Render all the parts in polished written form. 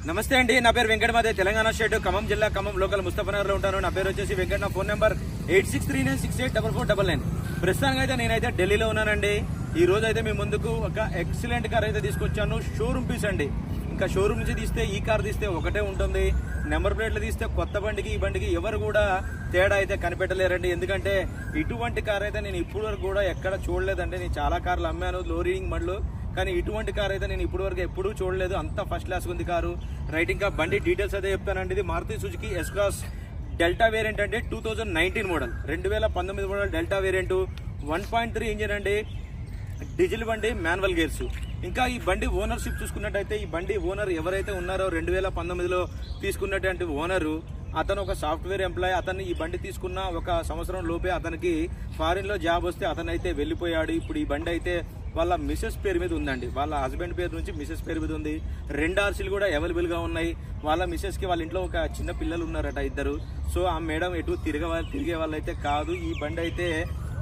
నమస్తే అండి, నా పేరు వెంకట మాదే, తెలంగాణ స్టేట్ ఖమ్మం జిల్లా ఖమ్మం లోకల్ ముస్తఫానగర్ లో ఉంటాను. నా పేరు వచ్చేసి వెంకట. నా ఫోన్ నెంబర్ 8639684499. ప్రస్తుతానికి అయితే నేనైతే ఢిల్లీలో ఉన్నానండి. ఈ రోజు అయితే మీ ముందుకు ఒక ఎక్సలెంట్ కార్ అయితే తీసుకొచ్చాను. షోరూమ్ పీస్ అండి. ఇంకా షోరూమ్ నుంచి తీస్తే ఈ కార్ తీస్తే ఒకటే ఉంటుంది. నెంబర్ ప్లేట్లు తీస్తే కొత్త బండికి ఈ బండికి ఎవరు కూడా తేడా అయితే కనిపెట్టలేరండి. ఎందుకంటే ఇటువంటి కార్ అయితే నేను ఇప్పుడు వరకు కూడా ఎక్కడ చూడలేదండి. నేను చాలా కార్లు అమ్మాను, లో రీడింగ్ బండ్లు, కానీ ఇటువంటి కార్ అయితే నేను ఇప్పుడు వరకు ఎప్పుడూ చూడలేదు. అంత ఫస్ట్ క్లాస్ ఉంది కారు. రైట్, ఇంకా బండి డీటెయిల్స్ అయితే చెప్తానండి. ఇది Maruti Suzuki S class delta variant అండి. 2019 model, 2019 model delta variant, 1.3 engine అండి. డీజిల్ బండి, మాన్యువల్ గేర్స్. ఇంకా ఈ బండి ఓనర్షిప్ చూసుకున్నట్టయితే ఈ బండి ఓనర్ ఎవరైతే ఉన్నారో 2019లో తీసుకున్నటువంటి ఓనరు, అతను ఒక సాఫ్ట్వేర్ ఎంప్లాయ్. అతన్ని ఈ బండి తీసుకున్న ఒక సంవత్సరం లోపే అతనికి ఫారిన్లో జాబ్ వస్తే అతనైతే వెళ్ళిపోయాడు. ఇప్పుడు ఈ బండి అయితే వాళ్ళ మిసెస్ పేరు మీద ఉందండి. వాళ్ళ హస్బెండ్ పేరు నుంచి మిసెస్ పేరు మీద ఉంది. 2 RCలు కూడా అవైలబుల్గా ఉన్నాయి. వాళ్ళ మిసెస్కి వాళ్ళ ఇంట్లో ఒక చిన్న పిల్లలు ఉన్నారట, 2. సో ఆ మేడం ఎటు తిరిగే వాళ్ళైతే కాదు. ఈ బండి అయితే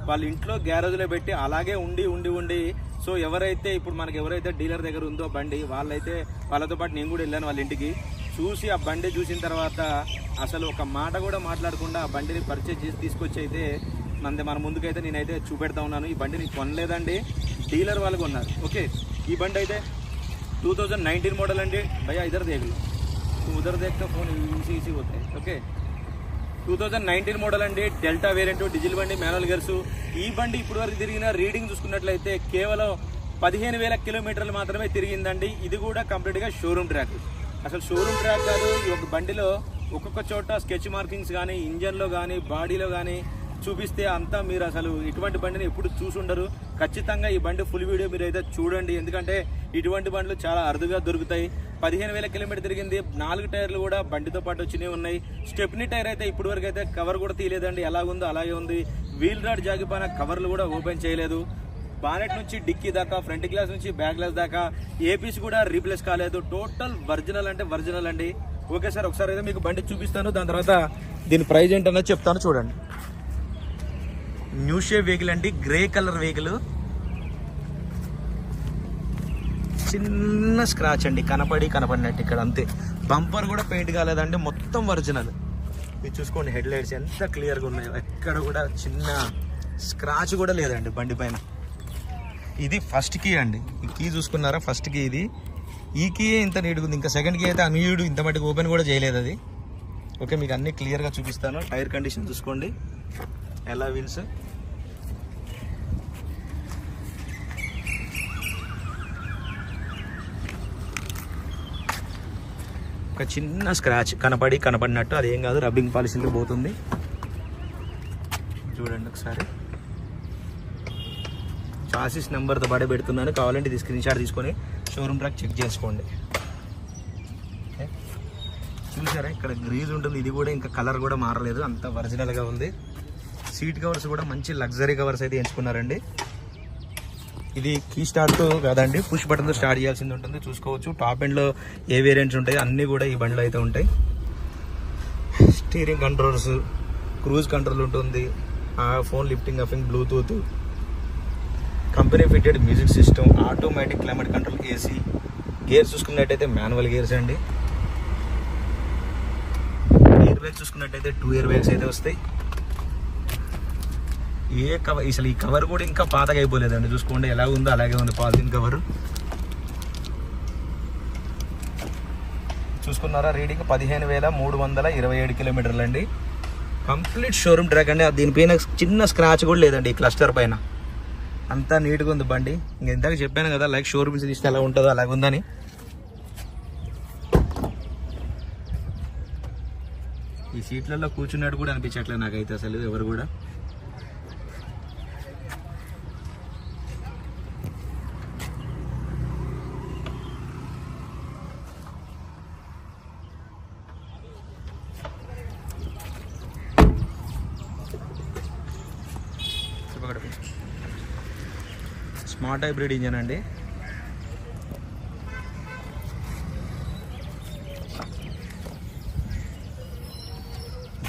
వాళ్ళ ఇంట్లో గ్యారేజ్లో పెట్టి అలాగే ఉండి సో ఎవరైతే డీలర్ దగ్గర ఉందో బండి, వాళ్ళతో పాటు నేను కూడా వెళ్ళాను వాళ్ళ ఇంటికి. చూసి ఆ బండి చూసిన తర్వాత అసలు ఒక మాట కూడా మాట్లాడకుండా ఆ బండిని పర్చేజ్ చేసి తీసుకొచ్చి అయితే మన ముందుకైతే నేనైతే చూపెడతా ఉన్నాను. ఈ బండిని కొనలేదండి, డీలర్ వాళ్ళు కొన్నారు. ఓకే, ఈ బండి అయితే 2019 మోడల్ అండి. భయ్యా ఇద్దరు దేగులు ఉదర్ దేక్తా ఫోన్ ఈసీ పోతాయి. ఓకే, 2019 మోడల్ అండి. డెల్టా వేరియంట్, డీజిల్ బండి, మాన్యువల్ గేర్స్. ఈ బండి ఇప్పుడు వరకు తిరిగిన రీడింగ్ చూసుకున్నట్లయితే కేవలం 15,000 కిలోమీటర్లు మాత్రమే తిరిగిందండి. ఇది కూడా కంప్లీట్గా షోరూమ్ ట్రాక్. అసలు షోరూమ్ ట్రాక్ కాదు. ఈ ఒక బండిలో ఒక్కొక్క చోట స్కెచ్ మార్కింగ్స్ కానీ, ఇంజన్లో కానీ, బాడీలో కానీ చూపిస్తే అంతా మీరు అసలు ఇటువంటి బండిని ఎప్పుడు చూసి ఉండరు. ఖచ్చితంగా ఈ బండి ఫుల్ వీడియో మీరు అయితే చూడండి. ఎందుకంటే ఇటువంటి బండ్లు చాలా అరుదుగా దొరుకుతాయి. 15,000 కిలోమీటర్ తిరిగింది. 4 టైర్లు కూడా బండితో పాటు వచ్చినవి ఉన్నాయి. స్టెప్నీ టైర్ అయితే ఇప్పటి వరకు అయితే కవర్ కూడా తీయలేదండి. ఎలాగుందో అలాగే ఉంది. వీల్ రాడ్ జాగిపోయిన కవర్లు కూడా ఓపెన్ చేయలేదు. బానెట్ నుంచి డిక్కీ దాకా, ఫ్రంట్ గ్లాస్ నుంచి బ్యాక్ గ్లాస్ దాకా ఏ పీస్ కూడా రీప్లేస్ కాలేదు. టోటల్ ఒరిజినల్ అంటే ఒరిజినల్ అండి. ఓకే సార్, ఒకసారి అయితే మీకు బండి చూపిస్తాను. దాని తర్వాత దీని ప్రైస్ ఏంటన్నది చెప్తాను, చూడండి. న్యూ షేప్ వెహికల్ అండి, గ్రే కలర్ వెహికల్. చిన్న స్క్రాచ్ అండి, కనపడినట్టు ఇక్కడ అంతే. బంపర్ కూడా పెయింట్ కాలేదండి, మొత్తం ఒరిజినల్. మీరు చూసుకోండి, హెడ్ లైట్స్ ఎంత క్లియర్గా ఉన్నాయో, ఎక్కడ కూడా చిన్న స్క్రాచ్ కూడా లేదండి బండి పైన. ఇది ఫస్ట్ కీ అండి. ఈ కీ చూసుకున్నారా, ఫస్ట్ కీ ఇది. ఈ కీ ఇంత నీట్గా ఉంది. ఇంకా సెకండ్ కీ అయితే అన్యూడ్, ఇంత మటుకు ఓపెన్ కూడా చేయలేదు అది. ఓకే, మీకు అన్ని క్లియర్గా చూపిస్తాను. టైర్ కండిషన్ చూసుకోండి, ఎలా వీల్స్. ఒక చిన్న స్క్రాచ్ కనపడినట్టు, అదేం కాదు, రబ్బింగ్ పాలిషీలో పోతుంది. చూడండి ఒకసారి. చాసిస్ నెంబర్తో పాటే పెడుతున్నాను, కావాలంటే ఇది స్క్రీన్ షాట్ తీసుకొని షోరూమ్ ట్రాక్ చెక్ చేసుకోండి. చూసారా, ఇక్కడ గ్రీజ్ ఉంటుంది. ఇది కూడా ఇంకా కలర్ కూడా మారలేదు, అంత ఒరిజినల్గా ఉంది. సీట్ కవర్స్ కూడా మంచి లగ్జరీ కవర్స్ అయితే ఎంచుకున్నారండి. ఇది కీ స్టార్ట్ కాదండి, పుష్ బటన్తో స్టార్ట్ చేయాల్సింది ఉంటుంది. చూసుకోవచ్చు టాప్ ఎండ్లో ఏ వేరియంట్స్ ఉంటాయి అన్నీ కూడా ఈ బండిలో అయితే ఉంటాయి. స్టీరింగ్ కంట్రోల్స్, క్రూజ్ కంట్రోల్ ఉంటుంది, phone lifting offing, Bluetooth, company fitted music system, automatic climate control, AC. Gears చూసుకున్నట్టయితే మాన్యువల్ గేర్స్ అండి. ఎయిర్ బ్యాగ్స్ చూసుకున్నట్టయితే 2 ఎయిర్ బ్యాగ్స్ అయితే వస్తాయి. ఏ కవర్, అసలు ఈ కవర్ కూడా ఇంకా పాతగా అయిపోలేదండి. చూసుకోండి ఎలా ఉందో అలాగే ఉంది పాలిథిన్ కవర్. చూసుకున్నారా, రీడింగ్ 15,327 కిలోమీటర్లు అండి. కంప్లీట్ షోరూమ్ ట్రాక్ అండి. దీనిపైన చిన్న స్క్రాచ్ కూడా లేదండి ఈ క్లస్టర్ పైన. అంతా నీట్గా ఉంది బండి. ఇందాక చెప్పాను కదా, లైక్ షోరూమ్స్ తీస్తే ఎలా ఉంటుందో అలాగ ఉందని. ఈ సీట్లలో కూర్చున్నట్టు కూడా అనిపించట్లేదు నాకైతే అసలు ఎవరు కూడా. స్మార్ట్ హైబ్రిడ్ ఇంజన్ అండి.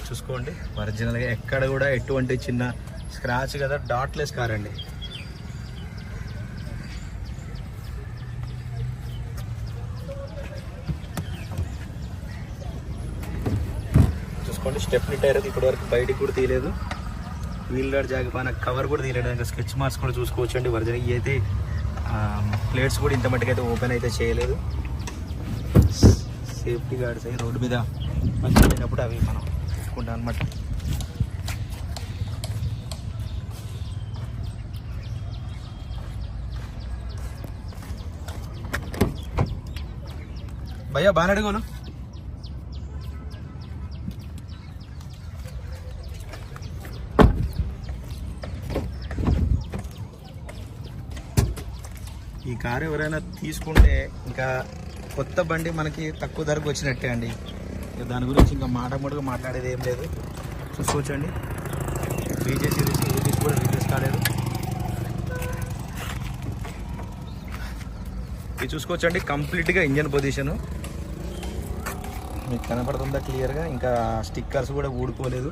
చూసుకోండి, ఒరిజినల్గా ఎక్కడ కూడా ఎటువంటి చిన్న స్క్రాచ్ కదా, డాట్లెస్ కార్ అండి. చూసుకోండి. స్టెప్నీ టైర్ అది ఇప్పటివరకు బయటికి కూడా తీయలేదు. వీల్ గార్డ్ జాగిపోయిన కవర్ కూడా తీయలేదు. ఇంకా స్కెచ్ మార్క్స్ కూడా చూసుకోవచ్చు అండి. ఒరిజినల్ ఇవి అయితే ప్లేట్స్ కూడా ఇంత మట్టుకు అయితే ఓపెన్ అయితే చేయలేదు. సేఫ్టీ గార్డ్స్ అవి రోడ్డు మీద వచ్చినప్పుడు అవి మనం చూసుకుంటాం అనమాట. భయ్యా బాగా అడుగును. ఈ కారు ఎవరైనా తీసుకుంటే ఇంకా కొత్త బండి మనకి తక్కువ ధరకు వచ్చినట్టే అండి. దాని గురించి ఇంకా మాటగా మాట్లాడేది ఏం లేదు. చూసుకోవచ్చండి. బీజే సిరీస్ ఏపీస్ కూడా రిలీజ్ కాలేదు. ఇది చూసుకోవచ్చండి. కంప్లీట్గా ఇంజన్ పొజిషను మీకు కనపడుతుందా క్లియర్గా. ఇంకా స్టిక్కర్స్ కూడా ఊడిపోలేదు.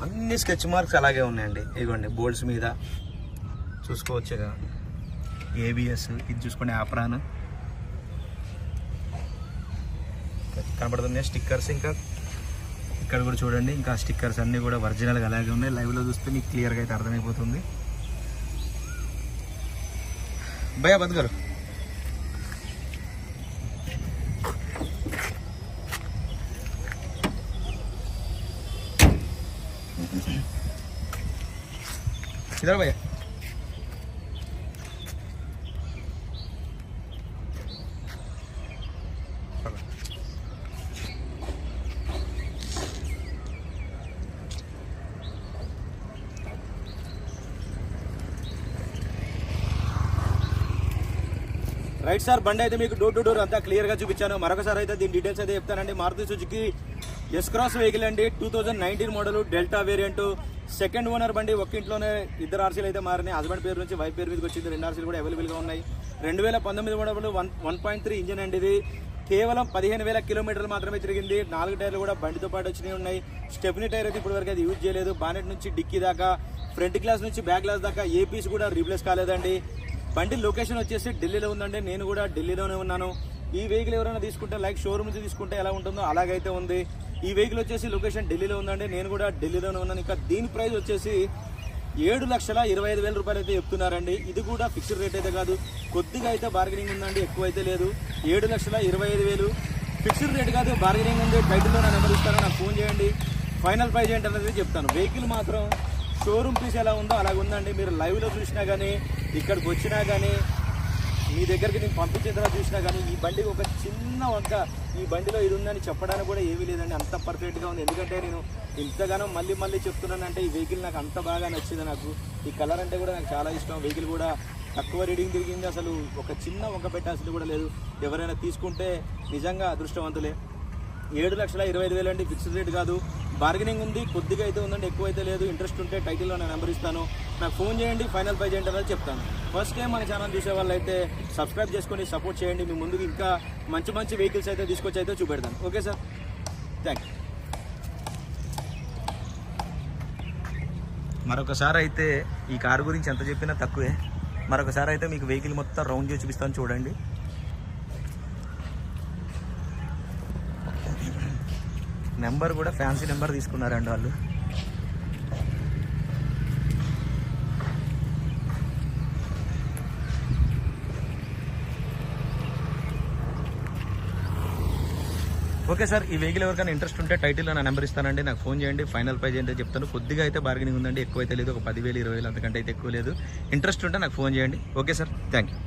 అన్ని స్కెచ్ మార్క్స్ అలాగే ఉన్నాయండి. ఇదిగోండి బోల్డ్స్ మీద చూసుకోవచ్చుగా. ఏబిఎస్ ఇది చూసుకోండి. ఆప్రాన్ కనపడుతున్నాయి. స్టిక్కర్స్ ఇంకా ఇక్కడ కూడా చూడండి. ఇంకా స్టిక్కర్స్ అన్నీ కూడా ఒరిజినల్గా అలాగే ఉన్నాయి. లైవ్లో చూస్తే మీకు క్లియర్గా అయితే అర్థమైపోతుంది. భయ్యా బంద్ గారు इधर भैया రైట్ సార్. బండి అయితే మీకు డోర్ టు డోర్ అంతా క్లియర్గా చూపించాను. మరొకసారి అయితే దీని డీటెయిల్స్ అయితే చెప్తానండి. Maruti Suzuki S Cross vehicle అండి. 2019 model delta variant. Second owner బండి. ఒక్క ఇంట్లోనే 2 ఆర్సీలు అయితే మారినాయి. హస్బెండ్ పేరు నుంచి వైఫ్ పేరు మీదకి వచ్చింది. 2 ఆర్సీలు కూడా అవైలబుల్గా ఉన్నాయి. 2019 మోడల్ 1.3 ఇంజన్ అండి. ఇది కేవలం 15,000 కిలోమీటర్లు మాత్రమే తిరిగింది. 4 టైర్లు కూడా బండితో పాటు వచ్చినవి ఉన్నాయి. స్టెప్నీ టైర్ అయితే ఇప్పటివరకు అది యూజ్ చేయలేదు. బానెట్ నుంచి డిక్కీ దాకా, ఫ్రంట్ గ్లాస్ నుంచి బ్యాక్ గ్లాస్ దాకా ఏ పీస్ కూడా రీప్లేస్ కాలేదండి. బండి లొకేషన్ వచ్చేసి ఢిల్లీలో ఉందండి. నేను కూడా ఢిల్లీలోనే ఉన్నాను. ఈ వెహికల్ ఎవరైనా తీసుకుంటే లైక్ షోరూమ్ నుంచి తీసుకుంటే ఎలా ఉంటుందో అలాగైతే ఉంది. ఈ వెహికల్ వచ్చేసి లొకేషన్ ఢిల్లీలో ఉందండి. నేను కూడా ఢిల్లీలోనే ఉన్నాను. ఇంకా దీని ప్రైస్ వచ్చేసి 7,25,000 రూపాయలు అయితే చెప్తున్నారండి. ఇది కూడా ఫిక్స్డ్ రేట్ అయితే కాదు. కొద్దిగా అయితే బార్గెనింగ్ ఉందండి, ఎక్కువ అయితే లేదు. 7,25,000 ఫిక్స్డ్ రేట్ కాదు, బార్గెనింగ్ ఉంది. టైటిల్లో నా నెంబర్ ఇస్తాను, నాకు ఫోన్ చేయండి. ఫైనల్ ప్రైస్ ఏంటనేది చెప్తాను. వెహికల్ మాత్రం షోరూమ్ పీస్ ఎలా ఉందో అలాగ ఉందండి. మీరు లైవ్లో చూసినా కానీ, ఇక్కడికి వచ్చినా కానీ, మీ దగ్గరికి నేను పంపించిన తర్వాత చూసినా కానీ, ఈ బండికి ఒక చిన్న వంక ఈ బండిలో ఇది ఉందని చెప్పడానికి కూడా ఏమీ లేదండి. అంత పర్ఫెక్ట్గా ఉంది. ఎందుకంటే నేను ఇంతగానో మళ్ళీ చెప్తున్నానంటే ఈ వెహికల్ నాకు అంత బాగా నచ్చింది. నాకు ఈ కలర్ అంటే కూడా నాకు చాలా ఇష్టం. వెహికల్ కూడా తక్కువ రీడింగ్ తిరిగింది. అసలు ఒక చిన్న వంక పెట్టాల్సింది కూడా లేదు. ఎవరైనా తీసుకుంటే నిజంగా అదృష్టవంతులే. 7,25,000 అండి, ఫిక్స్డ్ రేట్ కాదు. బార్గెనింగ్ ఉంది, కొద్దిగా అయితే ఉందండి, ఎక్కువ అయితే లేదు. ఇంట్రెస్ట్ ఉంటే టైటిల్లో నా నెంబర్ ఇస్తాను, నాకు ఫోన్ చేయండి. ఫైనల్ ప్రైజ్ ఏంటనేది చెప్తాను. ఫస్ట్ టైం మన ఛానల్ చూసే వాళ్ళు అయితే సబ్స్క్రైబ్ చేసుకొని సపోర్ట్ చేయండి. మీ ముందుకు ఇంకా మంచి వెహికల్స్ అయితే తీసుకొచ్చి అయితే చూపెడతాను. Okay sir, thank you. మరొకసారి అయితే ఈ కారు గురించి ఎంత చెప్పినా తక్కువే. మరొకసారి అయితే మీకు వెహికల్ మొత్తం రౌండ్ చేసి చూపిస్తాను, చూడండి. నెంబర్ కూడా ఫ్యాన్సీ నెంబర్ తీసుకున్నారండి వాళ్ళు. ఓకే సార్, ఈ వెహికల్ ఎవరికైనా ఇంట్రెస్ట్ ఉంటే టైటిల్లో నా నెంబర్ ఇస్తానండి, నాకు ఫోన్ చేయండి. ఫైనల్ ప్రైజ్ ఏంటో చెప్తాను. కొద్దిగా అయితే బార్గెనింగ్ ఉందండి, ఎక్కువ అయితే లేదు. ఒక 10,000 20,000 అంతకంటే అయితే ఎక్కువ లేదు. ఇంట్రెస్ట్ ఉంటే నాకు ఫోన్ చేయండి. Okay sir, thank you.